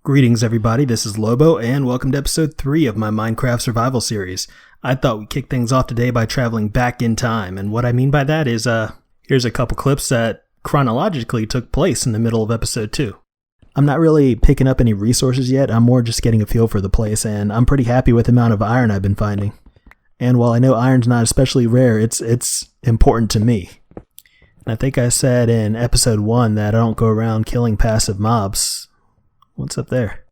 Greetings everybody, this is Lobo, and welcome to episode 3 of my Minecraft survival series. I thought we'd kick things off today by traveling back in time, and what I mean by that is, here's a couple clips that chronologically took place in the middle of episode 2. I'm not really picking up any resources yet, I'm more just getting a feel for the place, and I'm pretty happy with the amount of iron I've been finding. And while I know iron's not especially rare, it's important to me. And I think I said in episode 1 that I don't go around killing passive mobs. What's up there?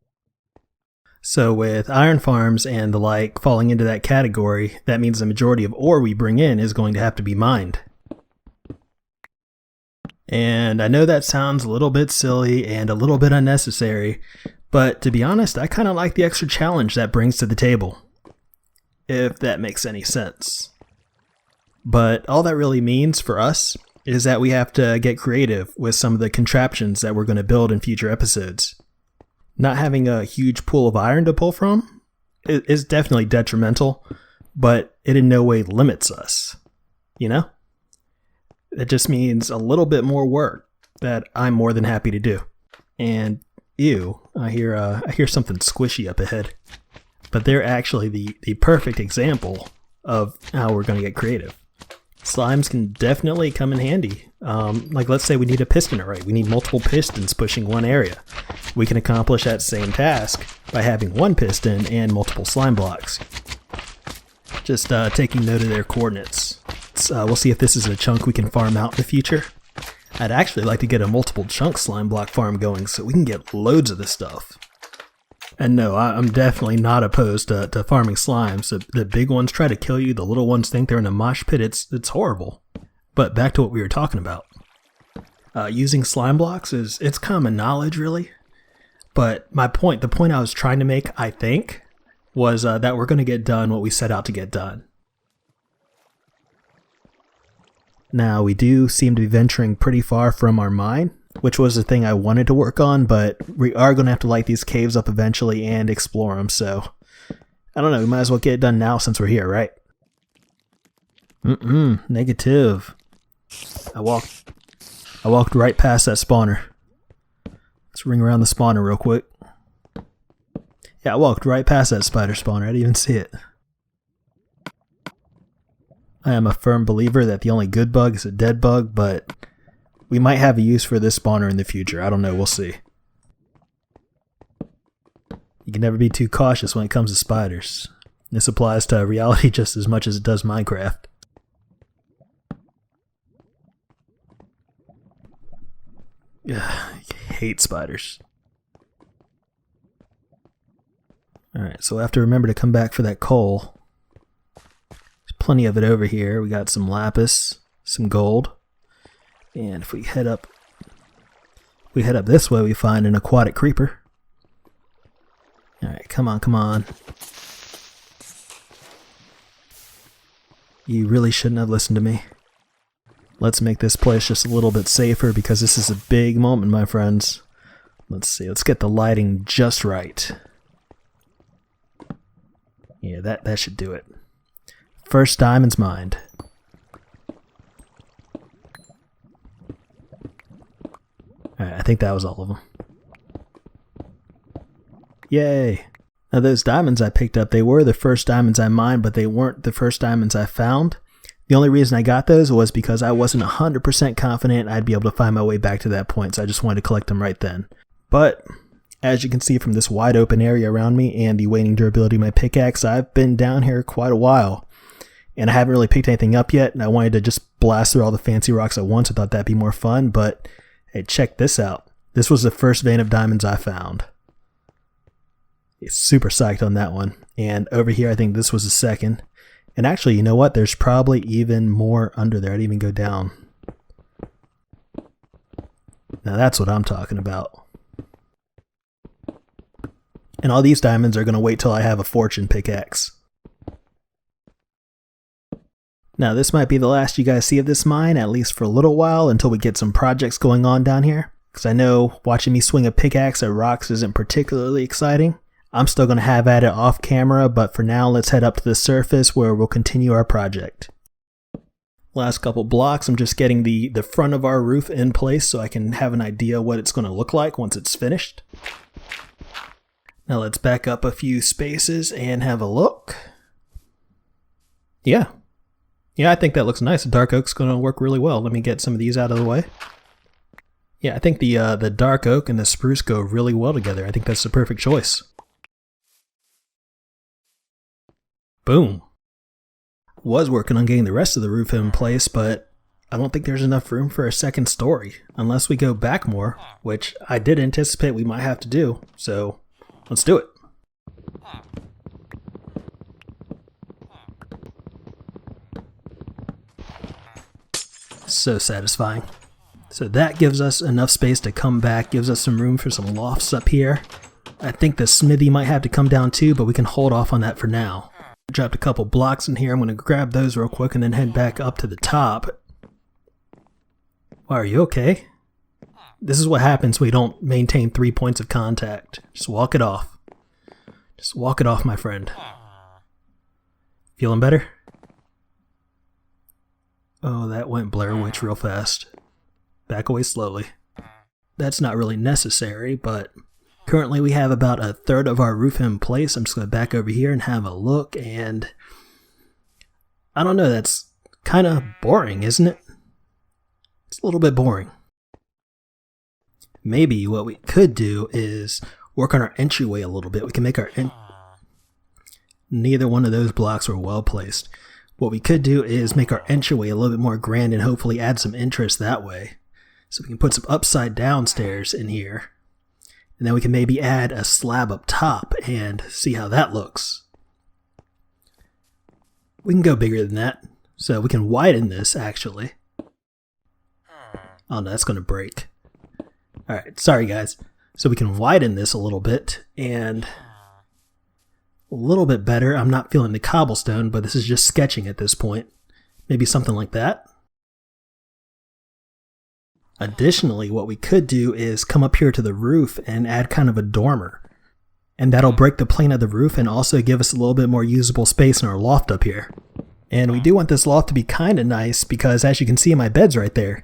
So with iron farms and the like falling into that category, that means the majority of ore we bring in is going to have to be mined. And I know that sounds a little bit silly and a little bit unnecessary, but to be honest, I kind of like the extra challenge that brings to the table. If that makes any sense. But all that really means for us is that we have to get creative with some of the contraptions that we're going to build in future episodes. Not having a huge pool of iron to pull from is definitely detrimental, but it in no way limits us, you know? It just means a little bit more work that I'm more than happy to do. And ew, I hear something squishy up ahead. But they're actually the perfect example of how we're going to get creative. Slimes can definitely come in handy. Like let's say we need a piston array. We need multiple pistons pushing one area. We can accomplish that same task by having one piston and multiple slime blocks. Just taking note of their coordinates. We'll see if this is a chunk we can farm out in the future. I'd actually like to get a multiple chunk slime block farm going so we can get loads of this stuff. And no, I'm definitely not opposed to farming slimes. The big ones try to kill you, the little ones think they're in a mosh pit, it's horrible. But back to what we were talking about. Using slime blocks it's common knowledge really. But the point I was trying to make, I think, was that we're going to get done what we set out to get done. Now, we do seem to be venturing pretty far from our mine, which was the thing I wanted to work on, but we are going to have to light these caves up eventually and explore them, so I don't know, we might as well get it done now since we're here, right? Negative. I walked right past that spawner. Let's ring around the spawner real quick. Yeah, I walked right past that spider spawner, I didn't even see it. I am a firm believer that the only good bug is a dead bug, but we might have a use for this spawner in the future. I don't know, we'll see. You can never be too cautious when it comes to spiders. This applies to reality just as much as it does Minecraft. I hate spiders. Alright, so we'll have to remember to come back for that coal. There's plenty of it over here. We got some lapis, some gold. And if we head up this way, we find an aquatic creeper. Alright, come on. You really shouldn't have listened to me. Let's make this place just a little bit safer because this is a big moment, my friends. Let's see, let's get the lighting just right. Yeah, that should do it. First diamond's mined. Alright, I think that was all of them. Yay! Now those diamonds I picked up, they were the first diamonds I mined, but they weren't the first diamonds I found. The only reason I got those was because I wasn't 100% confident I'd be able to find my way back to that point, so I just wanted to collect them right then. But, as you can see from this wide open area around me and the waning durability of my pickaxe, I've been down here quite a while. And I haven't really picked anything up yet, and I wanted to just blast through all the fancy rocks at once. I thought that'd be more fun, but hey, check this out. This was the first vein of diamonds I found. Super psyched on that one. And over here, I think this was the second. And actually, you know what? There's probably even more under there. I didn't even go down. Now that's what I'm talking about. And all these diamonds are going to wait till I have a fortune pickaxe. Now this might be the last you guys see of this mine, at least for a little while, until we get some projects going on down here. Because I know watching me swing a pickaxe at rocks isn't particularly exciting. I'm still going to have at it off camera, but for now let's head up to the surface where we'll continue our project. Last couple blocks, I'm just getting the front of our roof in place so I can have an idea what it's going to look like once it's finished. Now let's back up a few spaces and have a look. Yeah, I think that looks nice. The dark oak's going to work really well. Let me get some of these out of the way. Yeah, I think the dark oak and the spruce go really well together. I think that's the perfect choice. Boom. Was working on getting the rest of the roof in place, but I don't think there's enough room for a second story unless we go back more, which I did anticipate we might have to do, so let's do it. So satisfying. So that gives us enough space to come back, gives us some room for some lofts up here. I think the smithy might have to come down too, but we can hold off on that for now. Dropped a couple blocks in here. I'm going to grab those real quick and then head back up to the top. Why, are you okay? This is what happens when you don't maintain 3 points of contact. Just walk it off. Just walk it off, my friend. Feeling better? Oh, that went Blair Witch real fast. Back away slowly. That's not really necessary, but currently we have about a third of our roof in place. I'm just going to back over here and have a look, and I don't know, that's kind of boring, isn't it? It's a little bit boring. Maybe what we could do is work on our entryway a little bit. We can make our neither one of those blocks were well placed. What we could do is make our entryway a little bit more grand and hopefully add some interest that way. So we can put some upside down stairs in here. And then we can maybe add a slab up top and see how that looks. We can go bigger than that. So we can widen this actually. Oh no, that's going to break. Alright, sorry guys. So we can widen this a little bit and a little bit better. I'm not feeling the cobblestone, but this is just sketching at this point. Maybe something like that. Additionally, what we could do is come up here to the roof and add kind of a dormer. And that'll break the plane of the roof and also give us a little bit more usable space in our loft up here. And we do want this loft to be kind of nice because, as you can see, my bed's right there.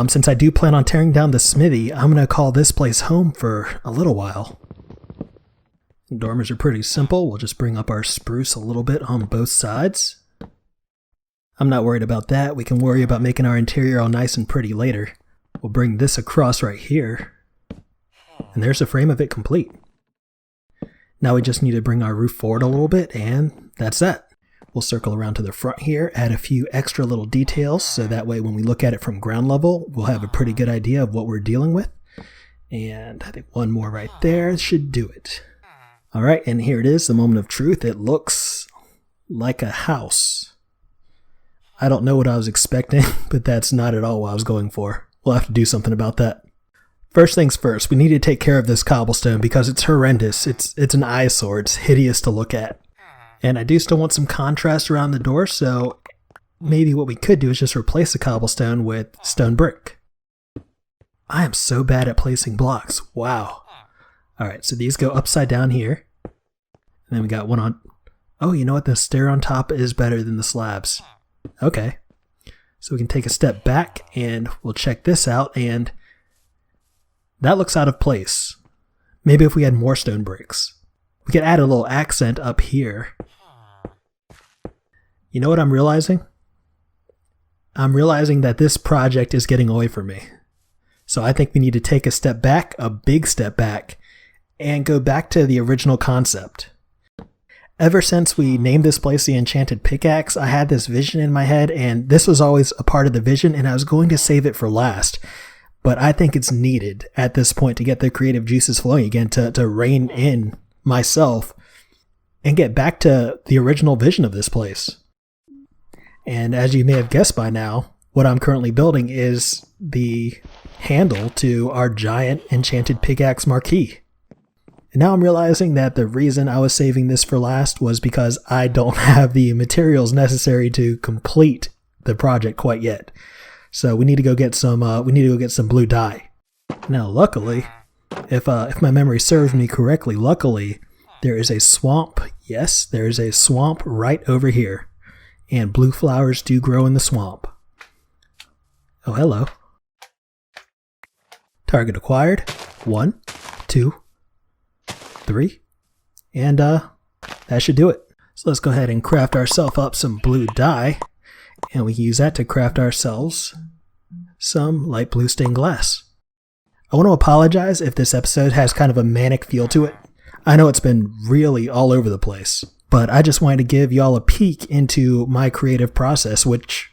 Since I do plan on tearing down the smithy, I'm going to call this place home for a little while. Dormers are pretty simple. We'll just bring up our spruce a little bit on both sides. I'm not worried about that. We can worry about making our interior all nice and pretty later. We'll bring this across right here. And there's the frame of it complete. Now we just need to bring our roof forward a little bit, and that's that. We'll circle around to the front here, add a few extra little details, so that way when we look at it from ground level, we'll have a pretty good idea of what we're dealing with. And I think one more right there should do it. Alright, and here it is, the moment of truth. It looks like a house. I don't know what I was expecting, but that's not at all what I was going for. We'll have to do something about that. First things first, we need to take care of this cobblestone because it's horrendous. It's an eyesore. It's hideous to look at. And I do still want some contrast around the door, so maybe what we could do is just replace the cobblestone with stone brick. I am so bad at placing blocks. Wow. Alright, so these go upside down here. And then we got one on... Oh, you know what? The stair on top is better than the slabs. Okay. So we can take a step back and we'll check this out, and that looks out of place. Maybe if we had more stone bricks. We could add a little accent up here. You know what I'm realizing? I'm realizing that this project is getting away from me. So I think we need to take a step back, a big step back, and go back to the original concept. Ever since we named this place the Enchanted Pickaxe, I had this vision in my head, and this was always a part of the vision, and I was going to save it for last. But I think it's needed at this point to get the creative juices flowing again, to rein in myself and get back to the original vision of this place. And as you may have guessed by now, what I'm currently building is the handle to our giant Enchanted Pickaxe marquee. And now I'm realizing that the reason I was saving this for last was because I don't have the materials necessary to complete the project quite yet. So we need to go get some blue dye. Now luckily, if my memory serves me correctly, luckily there is a swamp. Yes, there is a swamp right over here. And blue flowers do grow in the swamp. Oh, hello. Target acquired. 1, 2, 3. 3. And that should do it. So let's go ahead and craft ourselves up some blue dye. And we can use that to craft ourselves some light blue stained glass. I want to apologize if this episode has kind of a manic feel to it. I know it's been really all over the place, but I just wanted to give y'all a peek into my creative process, which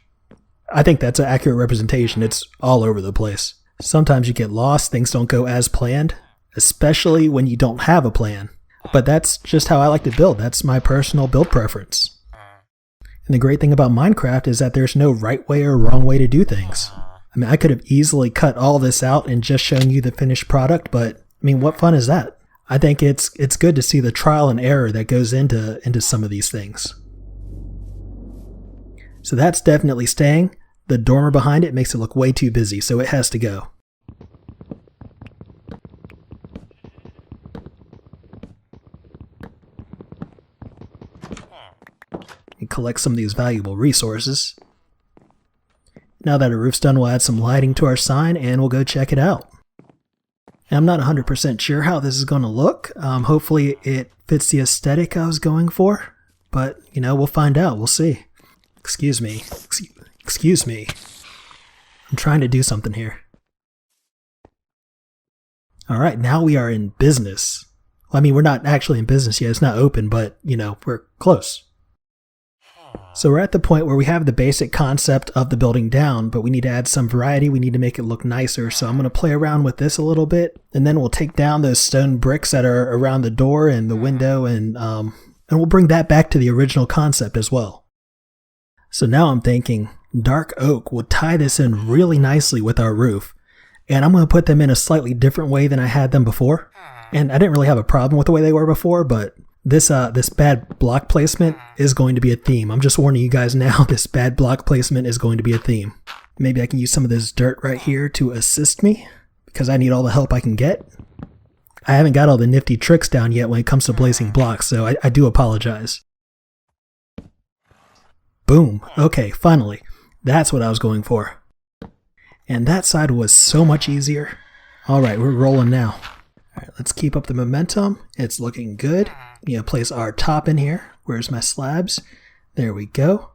I think that's an accurate representation. It's all over the place. Sometimes you get lost, things don't go as planned, especially when you don't have a plan. But that's just how I like to build. That's my personal build preference. And the great thing about Minecraft is that there's no right way or wrong way to do things. I mean, I could have easily cut all this out and just shown you the finished product, but I mean, what fun is that? I think it's good to see the trial and error that goes into some of these things. So that's definitely staying. The dormer behind it makes it look way too busy, so it has to go. And collect some of these valuable resources. Now that our roof's done, we'll add some lighting to our sign and we'll go check it out. And I'm not 100% sure how this is going to look. Hopefully it fits the aesthetic I was going for, but you know, we'll find out. We'll see. Excuse me. Excuse me. I'm trying to do something here. Alright, now we are in business. Well, I mean, we're not actually in business yet. It's not open, but you know, we're close. So we're at the point where we have the basic concept of the building down, but we need to add some variety. We need to make it look nicer. So I'm going to play around with this a little bit, and then we'll take down those stone bricks that are around the door and the window, and we'll bring that back to the original concept as well. So now I'm thinking dark oak will tie this in really nicely with our roof, and I'm going to put them in a slightly different way than I had them before. And I didn't really have a problem with the way they were before, but this bad block placement is going to be a theme. I'm just warning you guys now, this bad block placement is going to be a theme. Maybe I can use some of this dirt right here to assist me, because I need all the help I can get. I haven't got all the nifty tricks down yet when it comes to blazing blocks, so I do apologize. Boom. Okay, finally. That's what I was going for. And that side was so much easier. Alright, we're rolling now. Alright, let's keep up the momentum. It's looking good. You know, place our top in here. Where's my slabs? There we go.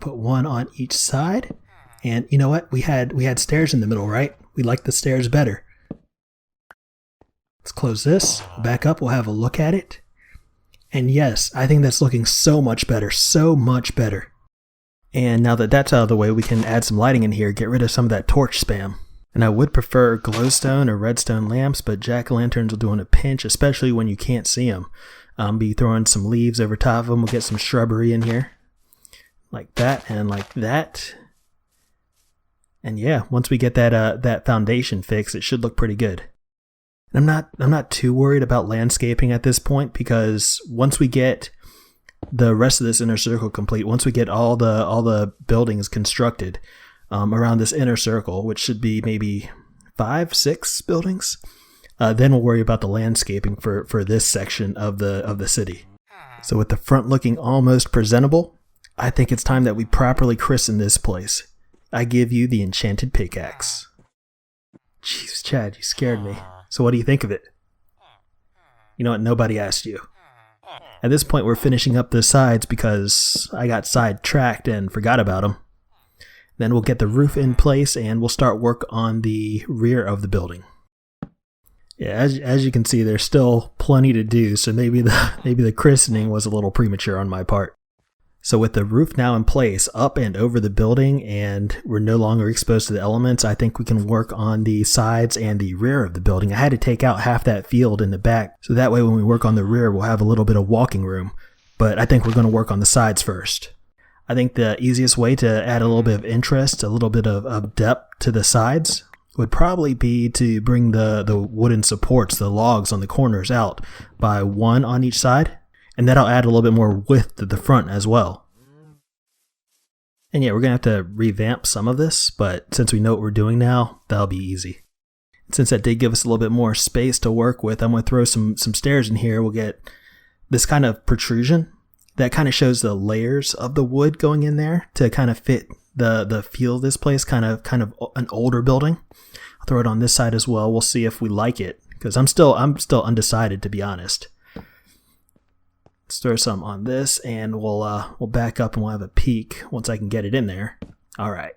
Put one on each side. And you know what? We had stairs in the middle, right? We like the stairs better. Let's close this. Back up. We'll have a look at it. And yes, I think that's looking so much better. So much better. And now that that's out of the way, we can add some lighting in here. Get rid of some of that torch spam. And I would prefer glowstone or redstone lamps, but jack-o'-lanterns will do in a pinch, especially when you can't see them. Be throwing some leaves over top of them. We'll get some shrubbery in here. Like that and like that. And yeah, once we get that foundation fixed, it should look pretty good. And I'm not too worried about landscaping at this point, because once we get the rest of this inner circle complete, once we get all the buildings constructed around this inner circle, which should be maybe 5-6 buildings, then we'll worry about the landscaping for this section of the city. So with the front looking almost presentable, I think it's time that we properly christen this place. I give you the Enchanted Pickaxe. Jeez, Chad, you scared me. So what do you think of it? You know what? Nobody asked you. At this point, we're finishing up the sides because I got sidetracked and forgot about them. Then we'll get the roof in place and we'll start work on the rear of the building. Yeah, as you can see, there's still plenty to do, so maybe the christening was a little premature on my part. So with the roof now in place, up and over the building, and we're no longer exposed to the elements, I think we can work on the sides and the rear of the building. I had to take out half that field in the back, so that way when we work on the rear, we'll have a little bit of walking room. But I think we're going to work on the sides first. I think the easiest way to add a little bit of interest, a little bit of depth to the sides, would probably be to bring the wooden supports, the logs on the corners out by one on each side. And that'll add a little bit more width to the front as well. And yeah, we're going to have to revamp some of this, but since we know what we're doing now, that'll be easy. And since that did give us a little bit more space to work with, I'm going to throw some stairs in here. We'll get this kind of protrusion that kind of shows the layers of the wood going in there to kind of fit the feel of this place, kind of an older building. I'll throw it on this side as well. We'll see if we like it, because I'm still undecided, to be honest. Let's throw some on this, and we'll back up and we'll have a peek once I can get it in there. All right.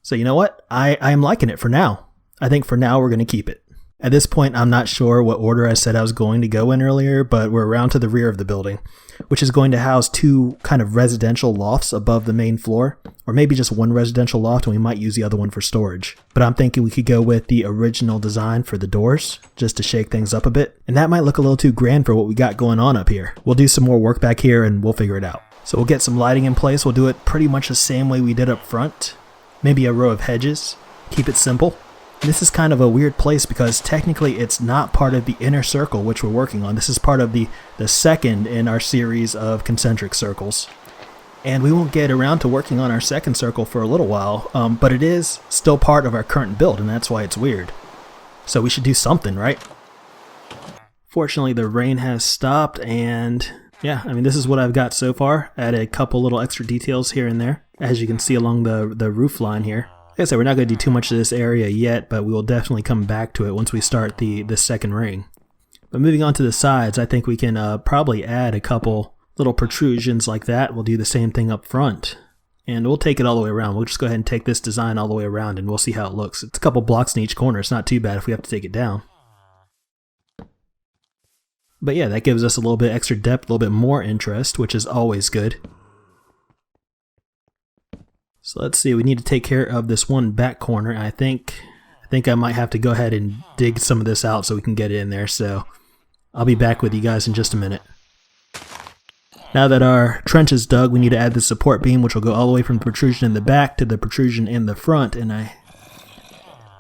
So you know what? I'm liking it for now. I think for now we're going to keep it. At this point, I'm not sure what order I said I was going to go in earlier, but we're around to the rear of the building, which is going to house 2 kind of residential lofts above the main floor, or maybe just one residential loft, and we might use the other one for storage. But I'm thinking we could go with the original design for the doors, just to shake things up a bit, and that might look a little too grand for what we got going on up here. We'll do some more work back here, and we'll figure it out. So we'll get some lighting in place. We'll do it pretty much the same way we did up front. Maybe a row of hedges. Keep it simple. This is kind of a weird place because technically it's not part of the inner circle which we're working on. This is part of the second in our series of concentric circles. And we won't get around to working on our second circle for a little while, but it is still part of our current build, and that's why it's weird. So we should do something, right? Fortunately, the rain has stopped, and yeah, I mean, this is what I've got so far. Add a couple little extra details here and there, as you can see along the roof line here. Like I said, we're not going to do too much of this area yet, but we will definitely come back to it once we start the second ring. But moving on to the sides, I think we can probably add a couple little protrusions like that. We'll do the same thing up front, and we'll take it all the way around. We'll just go ahead and take this design all the way around, and we'll see how it looks. It's a couple blocks in each corner. It's not too bad if we have to take it down. But yeah, that gives us a little bit extra depth, a little bit more interest, which is always good. So let's see, we need to take care of this one back corner. I think I might have to go ahead and dig some of this out so we can get it in there. So I'll be back with you guys in just a minute. Now that our trench is dug, we need to add the support beam, which will go all the way from the protrusion in the back to the protrusion in the front. And I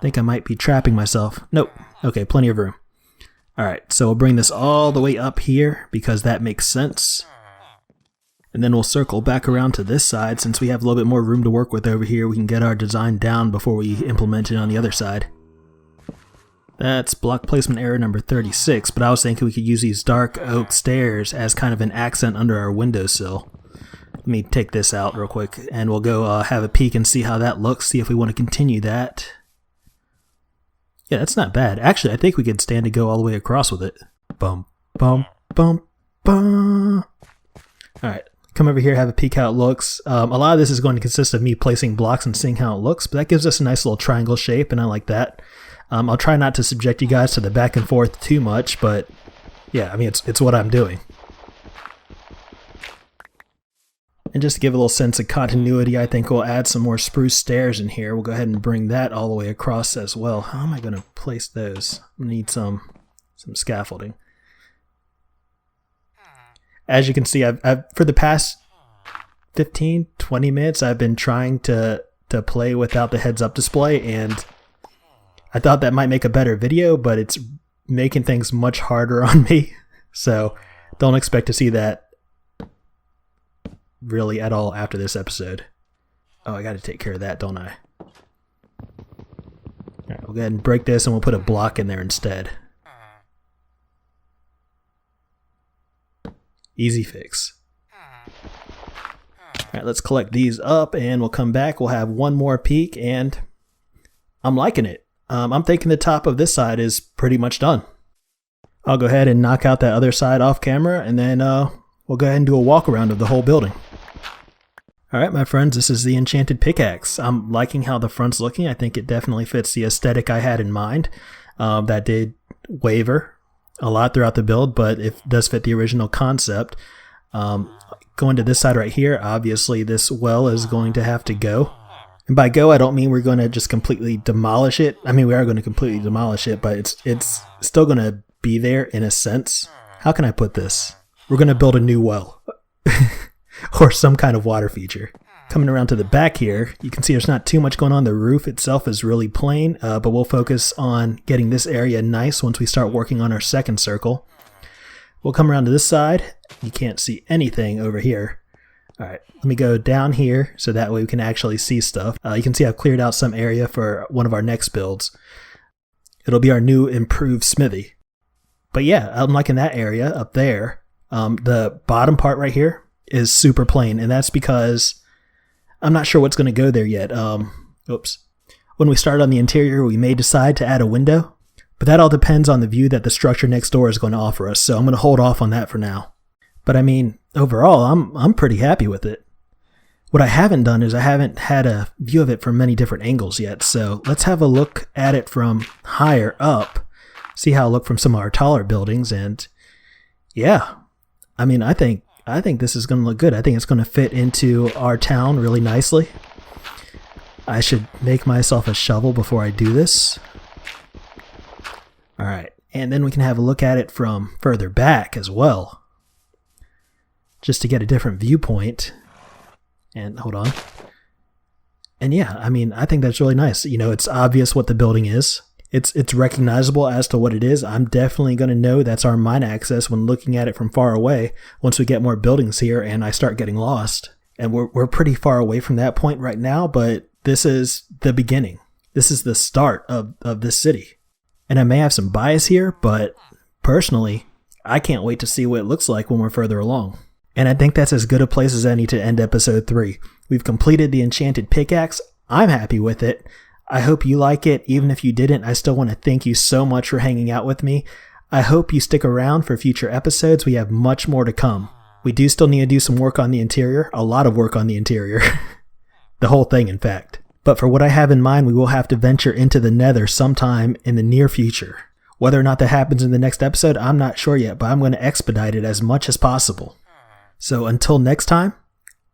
think I might be trapping myself. Nope. Okay, plenty of room. Alright, so we'll bring this all the way up here because that makes sense. And then we'll circle back around to this side. Since we have a little bit more room to work with over here, we can get our design down before we implement it on the other side. That's block placement error number 36, but I was thinking we could use these dark oak stairs as kind of an accent under our windowsill. Let me take this out real quick, and we'll go have a peek and see how that looks, see if we want to continue that. Yeah, that's not bad. Actually, I think we could stand to go all the way across with it. Bum, bum, bum, bum. Alright. Come over here, have a peek how it looks. A lot of this is going to consist of me placing blocks and seeing how it looks, but that gives us a nice little triangle shape, and I like that. I'll try not to subject you guys to the back and forth too much, but yeah, I mean, it's what I'm doing. And just to give a little sense of continuity, I think we'll add some more spruce stairs in here. We'll go ahead and bring that all the way across as well. How am I going to place those? I need some scaffolding. As you can see, I've for the past 15-20 minutes, I've been trying to play without the heads-up display, and I thought that might make a better video, but it's making things much harder on me. So don't expect to see that really at all after this episode. Oh, I got to take care of that, don't I? All right, we'll go ahead and break this, and we'll put a block in there instead. Easy fix. Alright, let's collect these up and we'll come back. We'll have one more peek, and I'm liking it. I'm thinking the top of this side is pretty much done. I'll go ahead and knock out that other side off camera, and then we'll go ahead and do a walk around of the whole building. Alright, my friends, this is the Enchanted Pickaxe. I'm liking how the front's looking. I think it definitely fits the aesthetic I had in mind. That did waver a lot throughout the build, but it does fit the original concept. Going to this side right here, obviously this well is going to have to go. And by go, I don't mean we're going to just completely demolish it. I mean, we are going to completely demolish it, but it's still going to be there in a sense. How can I put this? We're going to build a new well. Or some kind of water feature. Coming around to the back here, you can see there's not too much going on. The roof itself is really plain, but we'll focus on getting this area nice once we start working on our second circle. We'll come around to this side. You can't see anything over here. Alright, let me go down here so that way we can actually see stuff. You can see I've cleared out some area for one of our next builds. It'll be our new improved smithy. But yeah, I'm liking that area up there. The bottom part right here is super plain, and that's because I'm not sure what's going to go there yet. Oops. When we start on the interior, we may decide to add a window, But that all depends on the view that the structure next door is going to offer us, so I'm going to hold off on that for now. But I mean, overall, I'm pretty happy with it. What I haven't done is I haven't had a view of it from many different angles yet, so let's have a look at it from higher up, see how it looked from some of our taller buildings, and yeah, I mean, I think this is going to look good. I think it's going to fit into our town really nicely. I should make myself a shovel before I do this. Alright, and then we can have a look at it from further back as well, just to get a different viewpoint. And hold on. And yeah, I mean, I think that's really nice. You know, it's obvious what the building is. It's recognizable as to what it is. I'm definitely going to know that's our mine access when looking at it from far away once we get more buildings here and I start getting lost. And we're pretty far away from that point right now, but this is the beginning. This is the start of this city. And I may have some bias here, but personally, I can't wait to see what it looks like when we're further along. And I think that's as good a place as any to end episode 3. We've completed the Enchanted Pickaxe. I'm happy with it. I hope you like it. Even if you didn't, I still want to thank you so much for hanging out with me. I hope you stick around for future episodes. We have much more to come. We do still need to do some work on the interior. A lot of work on the interior. The whole thing, in fact. But for what I have in mind, we will have to venture into the Nether sometime in the near future. Whether or not that happens in the next episode, I'm not sure yet, but I'm going to expedite it as much as possible. So until next time,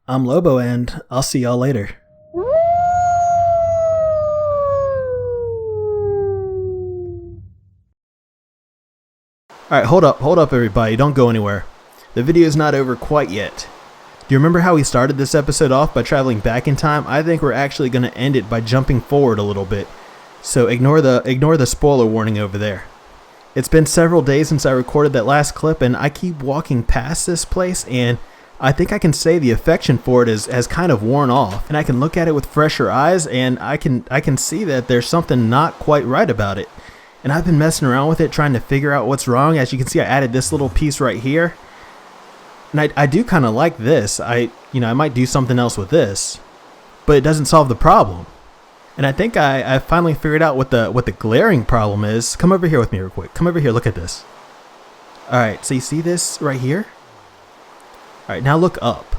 I'm Lobo, and I'll see y'all later. Alright, hold up everybody, don't go anywhere. The video is not over quite yet. Do you remember how we started this episode off by traveling back in time? I think we're actually going to end it by jumping forward a little bit. So ignore the spoiler warning over there. It's been several days since I recorded that last clip, and I keep walking past this place, and I think I can say the affection for it has kind of worn off, and I can look at it with fresher eyes, and I can see that there's something not quite right about it. And I've been messing around with it, trying to figure out what's wrong. As you can see, I added this little piece right here, and I do kind of like this. I might do something else with this, but it doesn't solve the problem. And I think I finally figured out what the glaring problem is. Come over here with me real quick. Come over here, look at this. Alright, so you see this right here? Alright, now look up.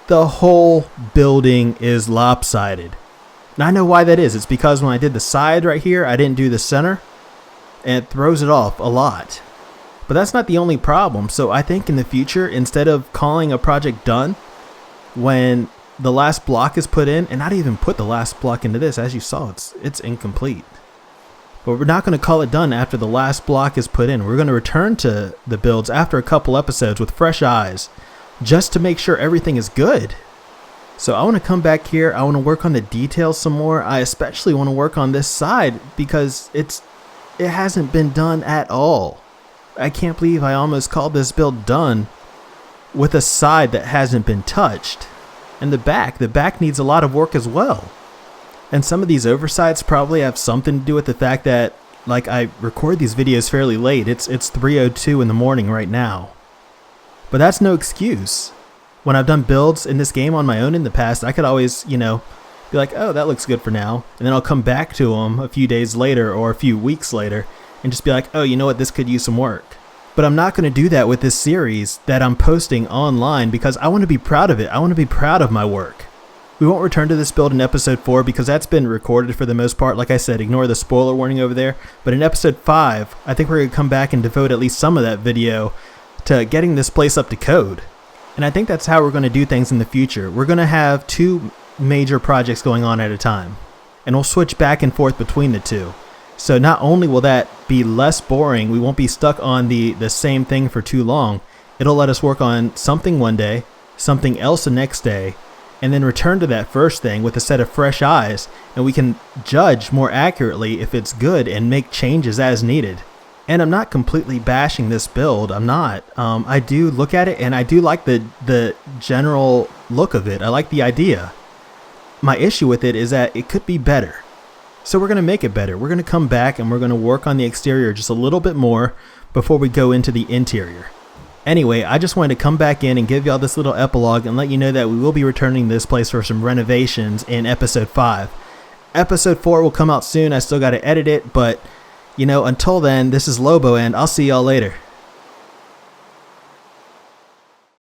The whole building is lopsided. Now I know why that is. It's because when I did the side right here, I didn't do the center. And it throws it off a lot. But that's not the only problem. So I think in the future, instead of calling a project done when the last block is put in, and not even put the last block into this, as you saw, it's incomplete. But we're not going to call it done after the last block is put in. We're going to return to the builds after a couple episodes with fresh eyes, just to make sure everything is good. So I want to come back here. I want to work on the details some more. I especially want to work on this side because it hasn't been done at all. I can't believe I almost called this build done with a side that hasn't been touched. And the back needs a lot of work as well. And some of these oversights probably have something to do with the fact that, like, I record these videos fairly late. It's 3:02 in the morning right now. But that's no excuse. When I've done builds in this game on my own in the past, I could always, be like, oh, that looks good for now. And then I'll come back to them a few days later or a few weeks later and just be like, oh, you know what, this could use some work. But I'm not going to do that with this series that I'm posting online because I want to be proud of it. I want to be proud of my work. We won't return to this build in episode 4 because that's been recorded for the most part. Like I said, ignore the spoiler warning over there. But in episode 5, I think we're going to come back and devote at least some of that video to getting this place up to code. And I think that's how we're going to do things in the future. We're going to have 2 major projects going on at a time. And we'll switch back and forth between the 2. So not only will that be less boring, we won't be stuck on the same thing for too long. It'll let us work on something one day, something else the next day, and then return to that first thing with a set of fresh eyes, and we can judge more accurately if it's good and make changes as needed. And I'm not completely bashing this build. I'm not. I do look at it and I do like the general look of it. I like the idea. My issue with it is that it could be better. So we're going to make it better. We're going to come back and we're going to work on the exterior just a little bit more before we go into the interior. Anyway, I just wanted to come back in and give y'all this little epilogue and let you know that we will be returning to this place for some renovations in episode 5. Episode 4 will come out soon. I still got to edit it, but, until then, this is Lobo, and I'll see y'all later.